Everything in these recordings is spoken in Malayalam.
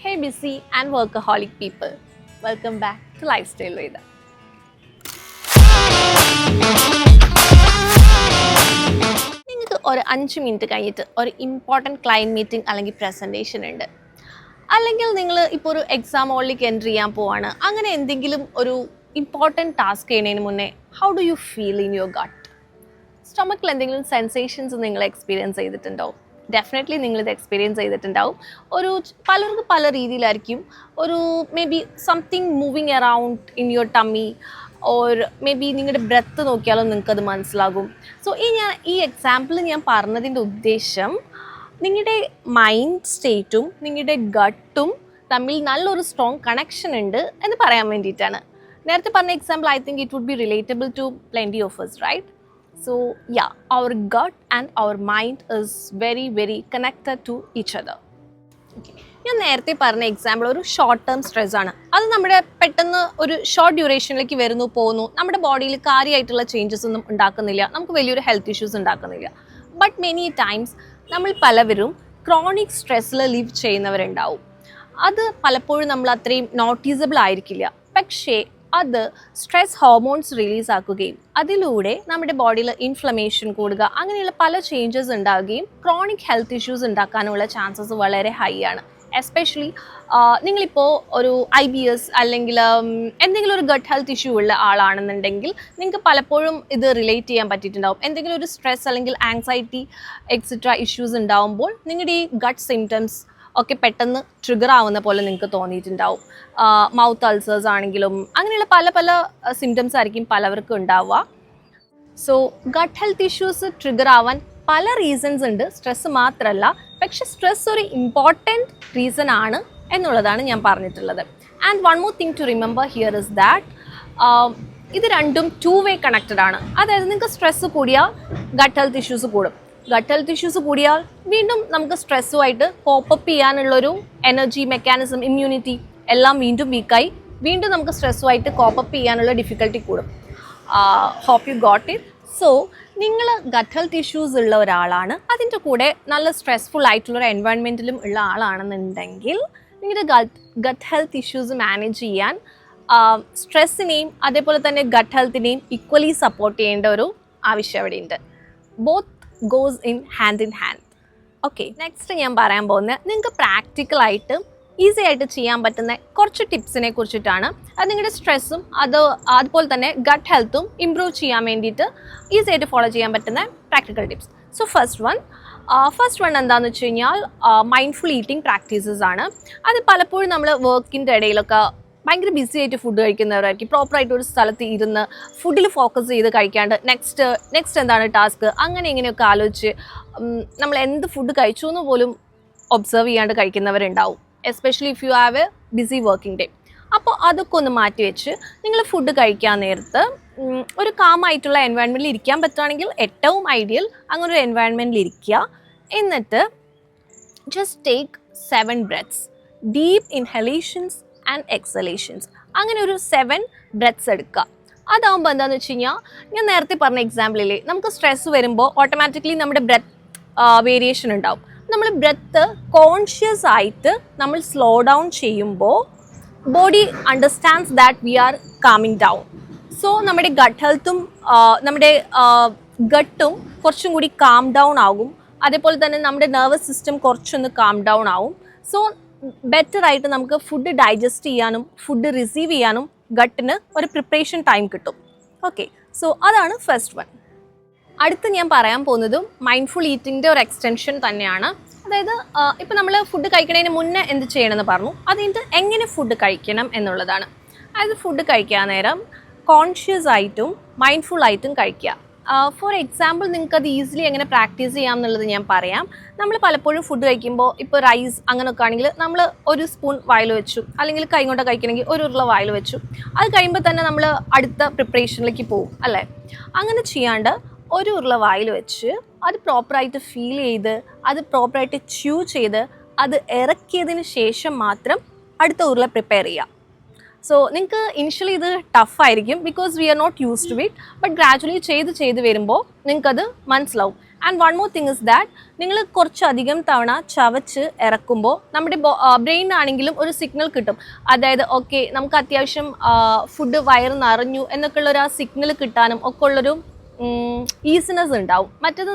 Hey busy and workaholic people, welcome back to Lifestyle Veda. നിങ്ങൾക്ക് ഒരു 5 മിനിറ്റ് കഴിഞ്ഞിട്ട് ഒരു ഇമ്പോർട്ടൻറ്റ് ക്ലയൻറ്റ് മീറ്റിംഗ് അല്ലെങ്കിൽ പ്രസൻറ്റേഷൻ ഉണ്ട്, അല്ലെങ്കിൽ നിങ്ങൾ ഇപ്പോൾ ഒരു എക്സാം ഹോളിലേക്ക് എൻട്രി ചെയ്യാൻ പോവാണ്, അങ്ങനെ എന്തെങ്കിലും ഒരു ഇമ്പോർട്ടൻറ്റ് ടാസ്ക് ചെയ്യുന്നതിന് മുന്നേ how do you feel in your gut? സ്റ്റൊമക്കിൽ എന്തെങ്കിലും സെൻസേഷൻസ് നിങ്ങൾ എക്സ്പീരിയൻസ് ചെയ്തിട്ടുണ്ടോ? ഡെഫിനറ്റ്ലി നിങ്ങളിത് എക്സ്പീരിയൻസ് ചെയ്തിട്ടുണ്ടാവും. പലർക്കും പല രീതിയിലായിരിക്കും. May be something moving around in your tummy, or may be നിങ്ങളുടെ ബ്രെത്ത് നോക്കിയാലും നിങ്ങൾക്കത് മനസ്സിലാകും. സോ ഈ എക്സാമ്പിൾ ഞാൻ പറഞ്ഞതിൻ്റെ ഉദ്ദേശം, നിങ്ങളുടെ മൈൻഡ് സ്റ്റേറ്റും നിങ്ങളുടെ ഗട്ടും തമ്മിൽ നല്ലൊരു സ്ട്രോങ് കണക്ഷൻ ഉണ്ട് എന്ന് പറയാൻ വേണ്ടിയിട്ടാണ്. നേരത്തെ പറഞ്ഞ example I think it would be relatable to plenty of us, right? So yeah, our gut and our mind is very very connected to each other. Okay. ഞാൻ നേരത്തെ പറഞ്ഞ എക്സാമ്പിൾ ഒരു ഷോർട്ട് ടേം സ്ട്രെസ് ആണ്. അത് നമ്മുടെ പെട്ടെന്ന് ഒരു ഷോർട്ട് ഡ്യൂറേഷനിലേക്ക് വരുന്നു പോകുന്നു, നമ്മുടെ ബോഡിയിൽ കാര്യമായിട്ടുള്ള ചേഞ്ചസ് ഒന്നും ഉണ്ടാക്കുന്നില്ല, നമുക്ക് വലിയൊരു ഹെൽത്ത് ഇഷ്യൂസ് ഉണ്ടാക്കുന്നില്ല. ബട്ട് മെനി ടൈംസ് നമ്മൾ പലവരും ക്രോണിക് സ്ട്രെസ്സിൽ ലിവ് ചെയ്യുന്നവരുണ്ടാവും. അത് പലപ്പോഴും നമ്മൾ അത്രയും നോട്ടീസബിൾ ആയിരിക്കില്ല, പക്ഷേ അത് സ്ട്രെസ് ഹോർമോൺസ് റിലീസ് ആക്കുകയും അതിലൂടെ നമ്മുടെ ബോഡിയിൽ ഇൻഫ്ലമേഷൻ കൂടുക, അങ്ങനെയുള്ള പല ചേഞ്ചസ് ഉണ്ടാവുകയും ക്രോണിക് ഹെൽത്ത് ഇഷ്യൂസ് ഉണ്ടാക്കാനുള്ള ചാൻസസ് വളരെ ഹൈ ആണ്. എസ്പെഷ്യലി നിങ്ങളിപ്പോൾ ഒരു IBS അല്ലെങ്കിൽ എന്തെങ്കിലും ഒരു ഗട്ട് ഹെൽത്ത് ഇഷ്യൂ ഉള്ള ആളാണെന്നുണ്ടെങ്കിൽ നിങ്ങൾക്ക് പലപ്പോഴും ഇത് റിലേറ്റ് ചെയ്യാൻ പറ്റിയിട്ടുണ്ടാവും. എന്തെങ്കിലും ഒരു സ്ട്രെസ് അല്ലെങ്കിൽ ആങ്സൈറ്റി എക്സെട്ര ഇഷ്യൂസ് ഉണ്ടാവുമ്പോൾ നിങ്ങളുടെ ഈ ഗട്ട് സിംറ്റംസ് ഒക്കെ പെട്ടെന്ന് ട്രിഗർ ആവുന്ന പോലെ നിങ്ങൾക്ക് തോന്നിയിട്ടുണ്ടാവും. മൗത്ത് അൾസേഴ്സ് ആണെങ്കിലും അങ്ങനെയുള്ള പല സിംറ്റംസ് ആയിരിക്കും പലവർക്കും ഉണ്ടാവുക. So gut health issues trigger ആവാൻ പല റീസൺസ് ഉണ്ട്, സ്ട്രെസ് മാത്രമല്ല. പക്ഷെ സ്ട്രെസ് ഒരു ഇമ്പോർട്ടൻറ്റ് റീസൺ ആണ് എന്നുള്ളതാണ് ഞാൻ പറഞ്ഞിട്ടുള്ളത്. And one more thing to remember here is that ഇത് രണ്ടും 2-way കണക്റ്റഡ് ആണ്. അതായത് നിങ്ങൾക്ക് സ്ട്രെസ് കൂടിയാൽ ഗട്ട് ഹെൽത്ത് ഇഷ്യൂസ് കൂടും, ഗട്ട് ഹെൽത്ത് ഇഷ്യൂസ് കൂടിയാൽ വീണ്ടും നമുക്ക് സ്ട്രെസ്സുമായിട്ട് കോപ്പപ്പ് ചെയ്യാനുള്ളൊരു എനർജി മെക്കാനിസം, ഇമ്മ്യൂണിറ്റി എല്ലാം വീണ്ടും വീക്കായി വീണ്ടും നമുക്ക് സ്ട്രെസ്സുമായിട്ട് കോപ്പപ്പ് ചെയ്യാനുള്ള ഡിഫിക്കൽട്ടി കൂടും. Hope you got it. So നിങ്ങൾ ഗട്ട് ഹെൽത്ത് ഇഷ്യൂസ് ഉള്ള ഒരാളാണ്, അതിൻ്റെ കൂടെ നല്ല സ്ട്രെസ്ഫുൾ ആയിട്ടുള്ളൊരു എൻവയോൺമെൻറ്റിലും ഉള്ള ആളാണെന്നുണ്ടെങ്കിൽ നിങ്ങളുടെ ഗട്ട് ഹെൽത്ത് ഇഷ്യൂസ് മാനേജ് ചെയ്യാൻ സ്ട്രെസ്സിനെയും അതേപോലെ തന്നെ ഗട്ട് ഹെൽത്തിനെയും ഈക്വലി സപ്പോർട്ട് ചെയ്യേണ്ട ഒരു ആവശ്യം അവിടെയുണ്ട്. Both goes in hand in hand. Okay, next ഞാൻ പറയാൻ പോകുന്നത് നിങ്ങൾക്ക് പ്രാക്ടിക്കലായിട്ട് ഈസി ആയിട്ട് ചെയ്യാൻ പറ്റുന്ന കുറച്ച് ടിപ്സിനെ കുറിച്ചിട്ടാണ്. അത് നിങ്ങളുടെ സ്ട്രെസ്സും അതുപോലെ തന്നെ ഗട്ട് ഹെൽത്തും ഇമ്പ്രൂവ് ചെയ്യാൻ വേണ്ടിയിട്ട് ഈസി ആയിട്ട് ഫോളോ ചെയ്യാൻ പറ്റുന്ന practical tips. So first one എന്താണെന്ന് വെച്ച് കഴിഞ്ഞാൽ മൈൻഡ്ഫുൾ ഈറ്റിംഗ് പ്രാക്ടീസസ് ആണ്. അത് പലപ്പോഴും നമ്മൾ വർക്കിൻ്റെ ഇടയിലൊക്കെ ഭയങ്കര ബിസി ആയിട്ട് ഫുഡ് കഴിക്കുന്നവരായിരിക്കും. പ്രോപ്പറായിട്ട് ഒരു സ്ഥലത്ത് ഇരുന്ന് ഫുഡിൽ ഫോക്കസ് ചെയ്ത് കഴിക്കാണ്ട് നെക്സ്റ്റ് എന്താണ് ടാസ്ക്, അങ്ങനെ ഇങ്ങനെയൊക്കെ ആലോചിച്ച് നമ്മൾ എന്ത് ഫുഡ് കഴിച്ചു എന്ന് പോലും ഒബ്സർവ് ചെയ്യാണ്ട് കഴിക്കുന്നവരുണ്ടാവും, especially if you have a busy working day. അപ്പോൾ അതൊക്കെ ഒന്ന് മാറ്റി വെച്ച് നിങ്ങൾ ഫുഡ് കഴിക്കാൻ നേരത്ത് ഒരു കാമായിട്ടുള്ള എൻവയോൺമെൻറ്റിൽ ഇരിക്കാൻ പറ്റുകയാണെങ്കിൽ ഏറ്റവും ഐഡിയൽ അങ്ങനെ ഒരു എൻവയോൺമെൻറ്റിൽ ഇരിക്കുക. എന്നിട്ട് just take 7 breaths, deep inhalations and exhalations. അങ്ങനെ ഒരു 7 breaths എടുക്കുക. അതാവുമ്പോൾ എന്താണെന്ന് വെച്ച് കഴിഞ്ഞാൽ, ഞാൻ നേരത്തെ പറഞ്ഞ എക്സാമ്പിളിൽ നമുക്ക് സ്ട്രെസ് വരുമ്പോൾ ഓട്ടോമാറ്റിക്കലി നമ്മുടെ ബ്രെത്ത് വേരിയേഷൻ ഉണ്ടാവും. നമ്മൾ ബ്രെത്ത് കോൺഷ്യസ് ആയിട്ട് നമ്മൾ സ്ലോ ഡൗൺ ചെയ്യുമ്പോൾ body understands that we are coming down. So നമ്മുടെ ഗട്ട് ഹെൽത്തും നമ്മുടെ ഗട്ടും കുറച്ചും കൂടി കാം ഡൗൺ ആകും. അതേപോലെ തന്നെ നമ്മുടെ നെർവസ് സിസ്റ്റം കുറച്ചൊന്ന് കാം ഡൗൺ ആവും. സോ ബെറ്റർ ആയിട്ട് നമുക്ക് ഫുഡ് ഡൈജസ്റ്റ് ചെയ്യാനും ഫുഡ് റിസീവ് ചെയ്യാനും ഗട്ടിന് ഒരു പ്രിപ്പറേഷൻ ടൈം കിട്ടും. ഓക്കെ, സോ അതാണ് ഫസ്റ്റ് വൺ. അടുത്ത് ഞാൻ പറയാൻ പോകുന്നതും മൈൻഡ്ഫുൾ ഈറ്റിങ്ങിൻ്റെ ഒരു എക്സ്റ്റൻഷൻ തന്നെയാണ്. അതായത് ഇപ്പോൾ നമ്മൾ ഫുഡ് കഴിക്കുന്നതിന് മുന്നേ എന്ത് ചെയ്യണമെന്ന് പറഞ്ഞു, അതിൻ്റെ എങ്ങനെ ഫുഡ് കഴിക്കണം എന്നുള്ളതാണ്. അതായത് ഫുഡ് കഴിക്കാൻ നേരം കോൺഷ്യസ് ആയിട്ടും മൈൻഡ്ഫുൾ ആയിട്ടും കഴിക്കുക. ഫോർ എക്സാമ്പിൾ നിങ്ങൾക്കത് ഈസിലി എങ്ങനെ പ്രാക്ടീസ് ചെയ്യാം എന്നുള്ളത് ഞാൻ പറയാം. നമ്മൾ പലപ്പോഴും ഫുഡ് കഴിക്കുമ്പോൾ ഇപ്പോൾ റൈസ് അങ്ങനെയൊക്കെ ആണെങ്കിൽ നമ്മൾ ഒരു സ്പൂൺ വായിൽ വെച്ചു, അല്ലെങ്കിൽ കൈ കൊണ്ട് കഴിക്കണമെങ്കിൽ ഒരു ഉരുള വായിൽ വെച്ചു, അത് കഴിയുമ്പോൾ തന്നെ നമ്മൾ അടുത്ത പ്രിപ്പറേഷനിലേക്ക് പോകും അല്ലേ. അങ്ങനെ ചെയ്യാണ്ട് ഒരു ഉരുള വായിൽ വെച്ച് അത് പ്രോപ്പറായിട്ട് ഫീൽ ചെയ്ത് അത് പ്രോപ്പറായിട്ട് ച്യൂ ചെയ്ത് അത് ഇറക്കിയതിന് ശേഷം മാത്രം അടുത്ത ഉരുള പ്രിപ്പയർ ചെയ്യുക. സോ നിങ്ങൾക്ക് ഇനിഷ്യലി ഇത് ടഫായിരിക്കും, because we are not used to it. But gradually ചെയ്ത് വരുമ്പോൾ നിങ്ങൾക്കത് മനസ്സിലാവും. And one more thing is that നിങ്ങൾ കുറച്ചധികം തവണ ചവച്ച് ഇറക്കുമ്പോൾ നമ്മുടെ ബ്രെയിനാണെങ്കിലും ഒരു സിഗ്നൽ കിട്ടും. അതായത് ഓക്കെ നമുക്ക് അത്യാവശ്യം ഫുഡ് വയറ് നിറഞ്ഞു എന്നൊക്കെയുള്ളൊരു ആ സിഗ്നൽ കിട്ടാനും ഒക്കെ ഉള്ളൊരു ഈസിനെസ് ഉണ്ടാവും. മറ്റേത്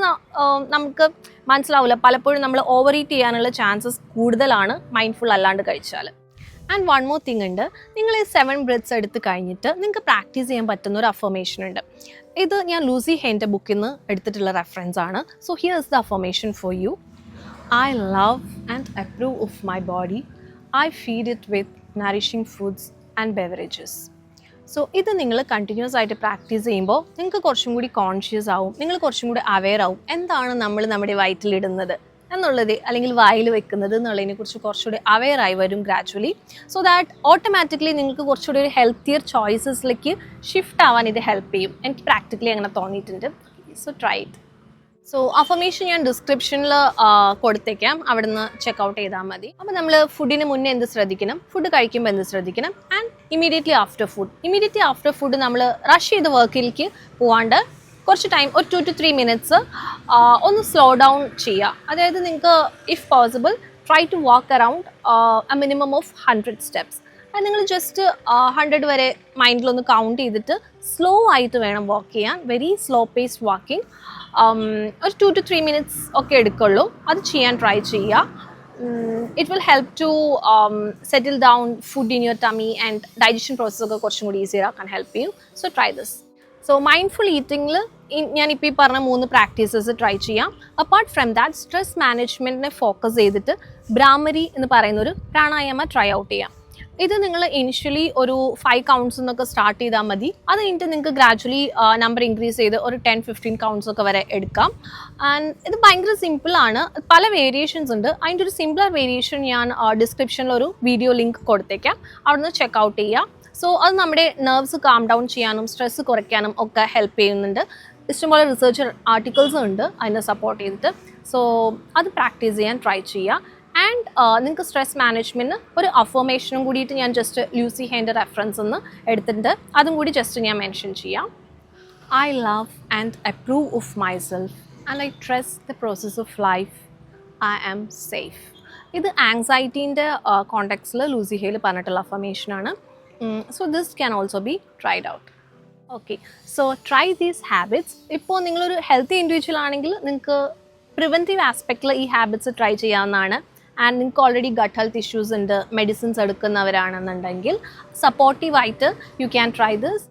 നമുക്ക് മനസ്സിലാവില്ല. പലപ്പോഴും നമ്മൾ ഓവർ ഈറ്റ് ചെയ്യാനുള്ള ചാൻസസ് കൂടുതലാണ് മൈൻഡ്ഫുൾ അല്ലാണ്ട് കഴിച്ചാൽ. ആൻഡ് വൺ മോർ തിങ് ഉണ്ട്, നിങ്ങൾ ഈ 7 ബ്രെത്ത്സ് എടുത്ത് കഴിഞ്ഞിട്ട് നിങ്ങൾക്ക് പ്രാക്ടീസ് ചെയ്യാൻ പറ്റുന്ന ഒരു അഫർമേഷൻ ഉണ്ട്. ഇത് ഞാൻ ലൂസി ഹെൻ്റെ ബുക്കിൽ നിന്ന് എടുത്തിട്ടുള്ള റെഫറൻസ് ആണ്. So here is the affirmation for you. I love and approve of my body. I feed it with nourishing foods and beverages. So ഇത് നിങ്ങൾ കണ്ടിന്യൂസ് ആയിട്ട് പ്രാക്ടീസ് ചെയ്യുമ്പോൾ നിങ്ങൾക്ക് കുറച്ചും കൂടി കോൺഷ്യസ് ആവും, നിങ്ങൾ കുറച്ചും കൂടി അവെയർ ആവും എന്താണ് നമ്മൾ നമ്മുടെ വയറ്റിലിടുന്നത് എന്നുള്ളത് അല്ലെങ്കിൽ വായിൽ വെക്കുന്നത് എന്നുള്ളതിനെ കുറിച്ച് കുറച്ചുകൂടി അവെയർ ആയി വരും ഗ്രാജുവലി. സോ ദാറ്റ് ഓട്ടോമാറ്റിക്കലി നിങ്ങൾക്ക് കുറച്ചുകൂടി ഒരു ഹെൽത്തിയർ ചോയ്സസിലേക്ക് ഷിഫ്റ്റ് ആവാൻ ഇത് ഹെൽപ്പ് ചെയ്യും. എനിക്ക് പ്രാക്ടിക്കലി അങ്ങനെ തോന്നിയിട്ടുണ്ട്. So try it. So affirmation ഞാൻ ഡിസ്ക്രിപ്ഷനിൽ കൊടുത്തേക്കാം, അവിടെ നിന്ന് ചെക്കൗട്ട് ചെയ്താൽ മതി. അപ്പോൾ നമ്മൾ ഫുഡിന് മുന്നേ എന്ത് ശ്രദ്ധിക്കണം, ഫുഡ് കഴിക്കുമ്പോൾ എന്ത് ശ്രദ്ധിക്കണം, and immediately after food. Immediately after food നമ്മൾ റഷ് ചെയ്ത് വർക്കിലേക്ക് പോവാണ്ട് കുറച്ച് ടൈം, ഒരു 2 to 3 minutes ഒന്ന് സ്ലോ ഡൗൺ ചെയ്യുക. അതായത് നിങ്ങൾക്ക് if possible try to walk around a minimum of 100 steps. അത് നിങ്ങൾ ജസ്റ്റ് 100 വരെ മൈൻഡിലൊന്ന് കൗണ്ട് ചെയ്തിട്ട് സ്ലോ ആയിട്ട് വേണം വാക്ക് ചെയ്യാൻ. Very slow paced walking. ഒരു 2 to 3 minutes ഒക്കെ എടുക്കുള്ളൂ. അത് ചെയ്യാൻ ട്രൈ ചെയ്യുക. It will help to settle down food in your tummy and digestion process ഒക്കെ കുറച്ചും കൂടി ഈസിയർ ആക്കാൻ ഹെൽപ്പ് ചെയ്യും. So try this. So mindful ഈറ്റിങ്ങിൽ ഞാനിപ്പോൾ ഈ പറഞ്ഞ 3 പ്രാക്ടീസസ് ട്രൈ ചെയ്യാം. അപ്പാർട്ട് ഫ്രം ദാറ്റ് സ്ട്രെസ് മാനേജ്മെൻറ്റിനെ ഫോക്കസ് ചെയ്തിട്ട് ബ്രാഹ്മരി എന്ന് പറയുന്നൊരു പ്രാണായാമ ട്രൈ ഔട്ട് ചെയ്യാം. ഇത് നിങ്ങൾ ഇനിഷ്യലി ഒരു 5 counts എന്നൊക്കെ സ്റ്റാർട്ട് ചെയ്താൽ മതി. അത് കഴിഞ്ഞിട്ട് നിങ്ങൾക്ക് ഗ്രാജുവലി നമ്പർ ഇൻക്രീസ് ചെയ്ത് ഒരു 10-15 counts ഒക്കെ വരെ എടുക്കാം. ആൻഡ് ഇത് ഭയങ്കര സിമ്പിളാണ്, പല വേരിയേഷൻസ് ഉണ്ട്. അതിൻ്റെ ഒരു സിമ്പിളർ വേരിയേഷൻ ഞാൻ ഡിസ്ക്രിപ്ഷനിൽ ഒരു വീഡിയോ ലിങ്ക് കൊടുത്തേക്കാം, അവിടെ നിന്ന് ചെക്ക് ഔട്ട് ചെയ്യാം. സോ അത് നമ്മുടെ നെർവ്സ് കാം ഡൗൺ ചെയ്യാനും സ്ട്രെസ് കുറയ്ക്കാനും ഒക്കെ ഹെൽപ്പ് ചെയ്യുന്നുണ്ട്. ഇഷ്ടംപോലെ റിസർച്ച് ആർട്ടിക്കിൾസും ഉണ്ട് അതിനെ സപ്പോർട്ട് ചെയ്തിട്ട്. സോ അത് പ്രാക്ടീസ് ചെയ്യാൻ ട്രൈ ചെയ്യുക. ആൻഡ് നിങ്ങൾക്ക് സ്ട്രെസ് മാനേജ്മെൻറ്റിന് ഒരു അഫർമേഷനും കൂടിയിട്ട് ഞാൻ ജസ്റ്റ് ലൂസി ഹെൻ്റെ റെഫറൻസ് ഒന്ന് എടുത്തിട്ടുണ്ട്, അതും കൂടി ജസ്റ്റ് ഞാൻ മെൻഷൻ ചെയ്യാം. I love and approve of myself and I trust the process of life. I am safe. ഇത് ആങ്സൈറ്റീൻ്റെ കോണ്ടെക്സ്റ്റിൽ ലൂസി ഹെയിൽ പറഞ്ഞിട്ടുള്ള അഫർമേഷനാണ്. So this can also be tried out. Okay, so try these habits. ഇപ്പോൾ നിങ്ങളൊരു ഹെൽത്തി ഇൻഡിവിജ്വൽ ആണെങ്കിൽ നിങ്ങൾക്ക് പ്രിവെൻറ്റീവ് ആസ്പെക്റ്റിൽ ഈ ഹാബിറ്റ്സ് ട്രൈ ചെയ്യാവുന്നതാണ്. ആൻഡ് നിങ്ങൾക്ക് ഓൾറെഡി ഗട്ട് ഹെൽത്ത് ഇഷ്യൂസ് ഉണ്ട്, മെഡിസിൻസ് എടുക്കുന്നവരാണെന്നുണ്ടെങ്കിൽ സപ്പോർട്ടീവായിട്ട് you can try this.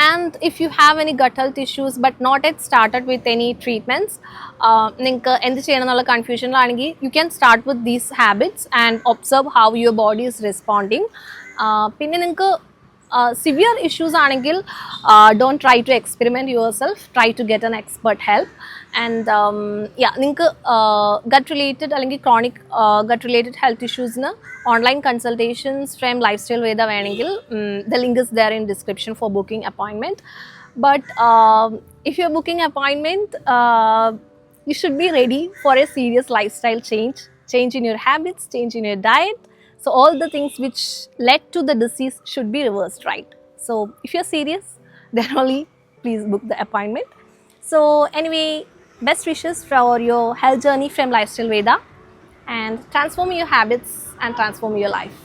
And if you have any gut health issues but not yet started with any treatments, നിങ്ങൾക്ക് എന്ത് ചെയ്യണം എന്നുള്ള കൺഫ്യൂഷനിലാണെങ്കിൽ you can start with these habits and observe how your body is responding. പിന്നെ നിങ്ങൾക്ക് സിവിയർ ഇഷ്യൂസ് ആണെങ്കിൽ don't try to experiment yourself, try to get an expert help. And നിങ്ങൾക്ക് ഗട്ട് റിലേറ്റഡ് അല്ലെങ്കിൽ ക്രോണിക് ഗട്ട് റിലേറ്റഡ് ഹെൽത്ത് ഇഷ്യൂസിന് online consultations from Lifestyle Veda വേണമെങ്കിൽ the link is there in description for booking appointment. But if you are booking appointment you should be ready for a serious lifestyle change in your habits, change in your diet. So all the things which led to the disease should be reversed, right? So if you're serious, then only please book the appointment. So anyway, best wishes for your health journey from Lifestyle Veda, and transform your habits and transform your life.